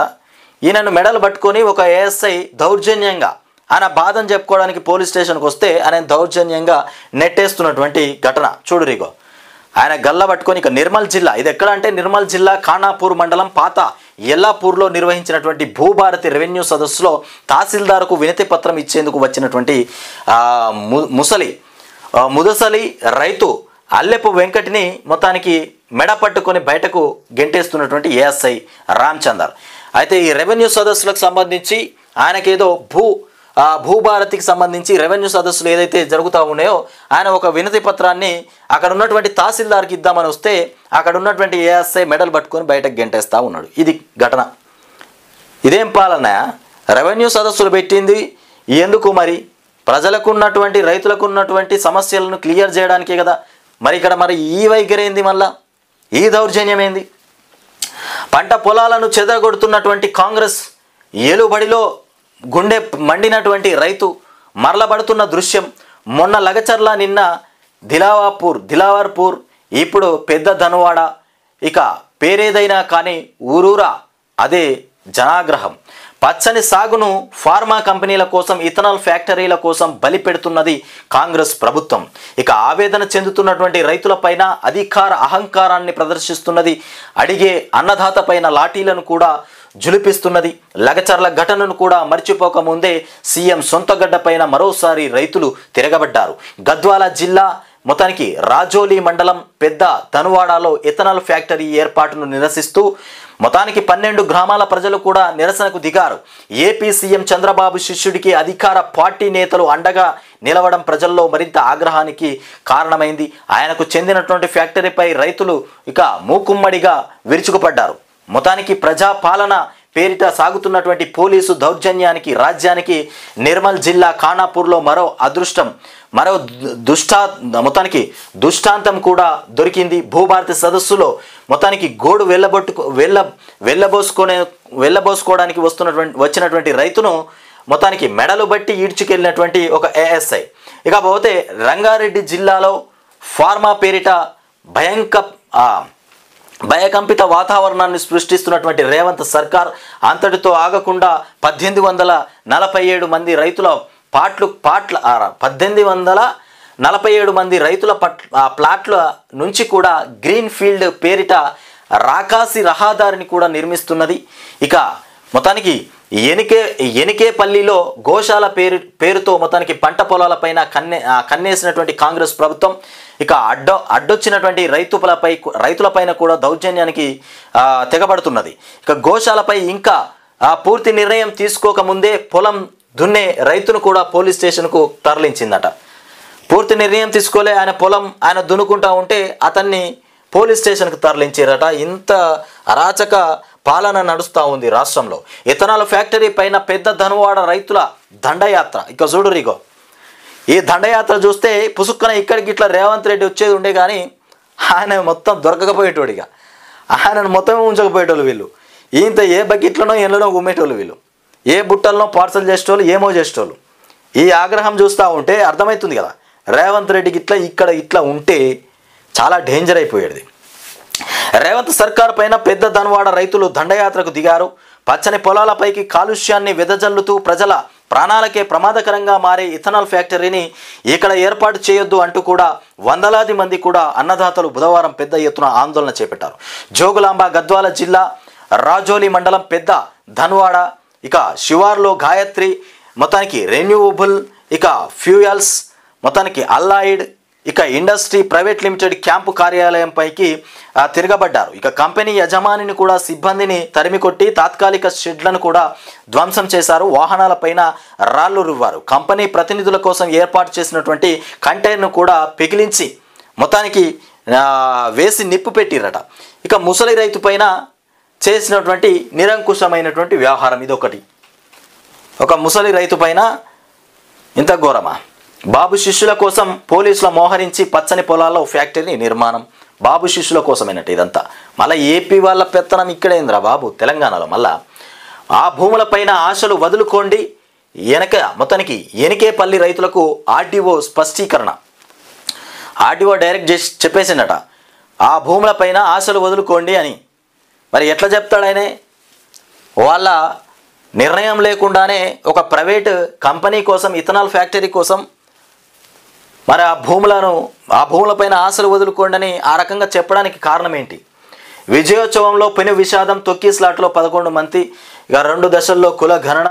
ఈయనను మెడలు పట్టుకొని ఒక ఏఎస్ఐ దౌర్జన్యంగా ఆయన బాధను చెప్పుకోవడానికి పోలీస్ స్టేషన్కి వస్తే ఆయన దౌర్జన్యంగా నెట్టేస్తున్నటువంటి ఘటన చూడురిగో. ఆయన గల్ల పట్టుకొని ఇక నిర్మల్ జిల్లా, ఇది ఎక్కడ అంటే నిర్మల్ జిల్లా ఖానాపూర్ మండలం పాత ఎల్లాపూర్లో నిర్వహించినటువంటి భూభారతి రెవెన్యూ సదస్సులో తహసీల్దార్కు వినతి పత్రం ఇచ్చేందుకు వచ్చినటువంటి ముదసలి రైతు అల్లెపు వెంకటిని మొత్తానికి మెడ పట్టుకొని బయటకు గెంటేస్తున్నటువంటి ఏఎస్ఐ రామచందర్. అయితే ఈ రెవెన్యూ సదస్సులకు సంబంధించి ఆయనకేదో భూభారతికి సంబంధించి రెవెన్యూ సదస్సులు ఏదైతే జరుగుతూ ఉన్నాయో ఆయన ఒక వినతి పత్రాన్ని అక్కడ ఉన్నటువంటి తహసీల్దార్కి ఇద్దామని వస్తే అక్కడ ఉన్నటువంటి ఏఎస్ఐ మెడలు పట్టుకొని బయటకు గెంటేస్తూ ఉన్నాడు. ఇది ఘటన. ఇదేం పాలన? రెవెన్యూ సదస్సులు పెట్టింది ఎందుకు? మరి ప్రజలకు ఉన్నటువంటి రైతులకు ఉన్నటువంటి సమస్యలను క్లియర్ చేయడానికే కదా. మరి ఇక్కడ మరి ఈ వైఖరి ఏంది? మళ్ళా ఈ దౌర్జన్యం ఏంది? పంట పొలాలను చెదరగొడుతున్నటువంటి కాంగ్రెస్ ఏలుబడిలో గుండె మండినటువంటి రైతు మరలబడుతున్న దృశ్యం. మొన్న లగచర్ల, నిన్న దిలావర్పూర్, ఇప్పుడు పెద్ద ధనువాడ. ఇక పేరేదైనా కానీ ఊరూరా అదే జనాగ్రహం. పచ్చని సాగును ఫార్మా కంపెనీల కోసం, ఇథనాల్ ఫ్యాక్టరీల కోసం బలి పెడుతున్నది కాంగ్రెస్ ప్రభుత్వం. ఇక ఆవేదన చెందుతున్నటువంటి రైతులపైన అధికార అహంకారాన్ని ప్రదర్శిస్తున్నది. అడిగే అన్నదాత పైన లాఠీలను కూడా జులిపిస్తున్నది. లగచర్ల ఘటనను కూడా మర్చిపోకముందే సీఎం సొంతగడ్డ పైన మరోసారి రైతులు తిరగబడ్డారు. గద్వాల జిల్లా మొత్తానికి రాజోలి మండలం పెద్ద ధనువాడలో ఇథనాల్ ఫ్యాక్టరీ ఏర్పాటును నిరసిస్తూ మొత్తానికి 12 గ్రామాల ప్రజలు కూడా నిరసనకు దిగారు. ఏపీ సీఎం చంద్రబాబు శిష్యుడికి అధికార పార్టీ నేతలు అండగా నిలవడం ప్రజల్లో మరింత ఆగ్రహానికి కారణమైంది. ఆయనకు చెందినటువంటి ఫ్యాక్టరీపై రైతులు ఇక మూకుమ్మడిగా విరుచుకుపడ్డారు. మొత్తానికి ప్రజాపాలన పేరిట సాగుతున్నటువంటి పోలీసు దౌర్జన్యానికి, రాజ్యానికి నిర్మల్ జిల్లా ఖానాపూర్లో మరో దుష్టాంతం కూడా దొరికింది. భూభారతి సదస్సులో మొత్తానికి గోడు వెళ్ళబోసుకోవడానికి వచ్చినటువంటి రైతును మొత్తానికి మెడలు బట్టి ఈడ్చుకెళ్ళినటువంటి ఒక ఏఎస్ఐ. ఇకపోతే రంగారెడ్డి జిల్లాలో ఫార్మా పేరిట భయకంపిత వాతావరణాన్ని సృష్టిస్తున్నటువంటి రేవంత్ సర్కార్ అంతటితో ఆగకుండా 1847 మంది రైతుల 1847 మంది రైతుల ప్లాట్ల నుంచి కూడా గ్రీన్ ఫీల్డ్ పేరిట రాకాసి రహదారిని కూడా నిర్మిస్తున్నది. ఇక మొత్తానికి ఎనికేపల్లిలో గోశాల పేరుతో మొత్తానికి పంట పొలాలపైన కన్నేసినటువంటి కాంగ్రెస్ ప్రభుత్వం ఇక అడ్డొచ్చినటువంటి రైతులపైన కూడా దౌర్జన్యానికి తెగబడుతున్నది. ఇక గోశాలపై ఇంకా పూర్తి నిర్ణయం తీసుకోకముందే పొలం దున్నే రైతును కూడా పోలీస్ స్టేషన్కు తరలించిందట. పూర్తి నిర్ణయం తీసుకోలే, ఆయన దున్నుకుంటా ఉంటే అతన్ని పోలీస్ స్టేషన్కు తరలించారట. ఇంత అరాచక పాలన నడుస్తూ ఉంది రాష్ట్రంలో. ఇథనాల్ ఫ్యాక్టరీ పైన పెద్ద ధనువాడ రైతుల దండయాత్ర. ఇక చూడురిగో, ఈ దండయాత్ర చూస్తే పుసుక్కన ఇక్కడికి ఇట్లా రేవంత్ రెడ్డి వచ్చేది ఉండే కానీ ఆయన మొత్తం దొరకకపోయేటోడిగా, ఆయనను మొత్తం ఉంచకపోయేటోళ్ళు వీళ్ళు. ఇంత ఏ బకెట్లనో ఎన్నో గుమ్మేటోళ్ళు వీళ్ళు, ఏ బుట్టలనో పార్సల్ చేసేటోళ్ళు, ఏమో చేసేటోళ్ళు. ఈ ఆగ్రహం చూస్తూ ఉంటే అర్థమవుతుంది కదా, రేవంత్ రెడ్డికి ఇట్లా ఉంటే చాలా డేంజర్ అయిపోయేది. రేవంత్ సర్కార్ పైన పెద్ద ధనువాడ రైతులు దండయాత్రకు దిగారు. పచ్చని పొలాలపైకి కాలుష్యాన్ని వెదజల్లుతూ ప్రజల ప్రాణాలకే ప్రమాదకరంగా మారే ఇథనాల్ ఫ్యాక్టరీని ఇక్కడ ఏర్పాటు చేయొద్దు అంటూ కూడా వందలాది మంది కూడా అన్నదాతలు బుధవారం పెద్ద ఎత్తున ఆందోళన చేపట్టారు. జోగులాంబ గద్వాల జిల్లా రాజోలి మండలం పెద్ద ధనువాడ ఇక శివార్లో గాయత్రి మొత్తానికి రెన్యూవబుల్ ఇక ఫ్యూయల్స్ మొత్తానికి అల్లాయిడ్ ఇక ఇండస్ట్రీ ప్రైవేట్ లిమిటెడ్ క్యాంపు కార్యాలయంపైకి తిరగబడ్డారు. ఇక కంపెనీ యజమానిని కూడా సిబ్బందిని తరిమికొట్టి తాత్కాలిక షెడ్లను కూడా ధ్వంసం చేశారు. వాహనాలపైన రాళ్లు రువ్వారు. కంపెనీ ప్రతినిధుల కోసం ఏర్పాటు చేసినటువంటి కంటైనర్ను కూడా పిగిలించి మొత్తానికి వేసి నిప్పు పెట్టిరట. ఇక ముసలి రైతు పైన చేసినటువంటి నిరంకుశమైనటువంటి వ్యవహారం ఇదొకటి. ఒక ముసలి రైతు పైన ఇంత ఘోరమా? బాబు శిష్యుల కోసం పోలీసుల మోహరించి పచ్చని పొలాల్లో ఫ్యాక్టరీ నిర్మాణం. బాబు శిష్యుల కోసమైనట్టు ఇదంతా. మళ్ళీ ఏపీ వాళ్ళ పెత్తనం ఇక్కడేంద్రా బాబు, తెలంగాణలో. మళ్ళా ఆ భూములపైన ఆశలు వదులుకోండి. మొత్తానికి ఎనికేపల్లి రైతులకు ఆర్డీఓ స్పష్టీకరణ. ఆర్డీఓ డైరెక్ట్ చేసి చెప్పేసిందట, ఆ భూములపైన ఆశలు వదులుకోండి అని. మరి ఎట్లా చెప్తాడు ఆయనే? వాళ్ళ నిర్ణయం లేకుండానే ఒక ప్రైవేట్ కంపెనీ కోసం, ఇథనాల్ ఫ్యాక్టరీ కోసం మరి ఆ భూములపైన ఆశలు వదులుకోండి ఆ రకంగా చెప్పడానికి కారణం ఏంటి? విజయోత్సవంలో పెను విషాదం. తొక్కిస్లాట్లో 11 మంది, ఇక 2 దశల్లో కుల గణన.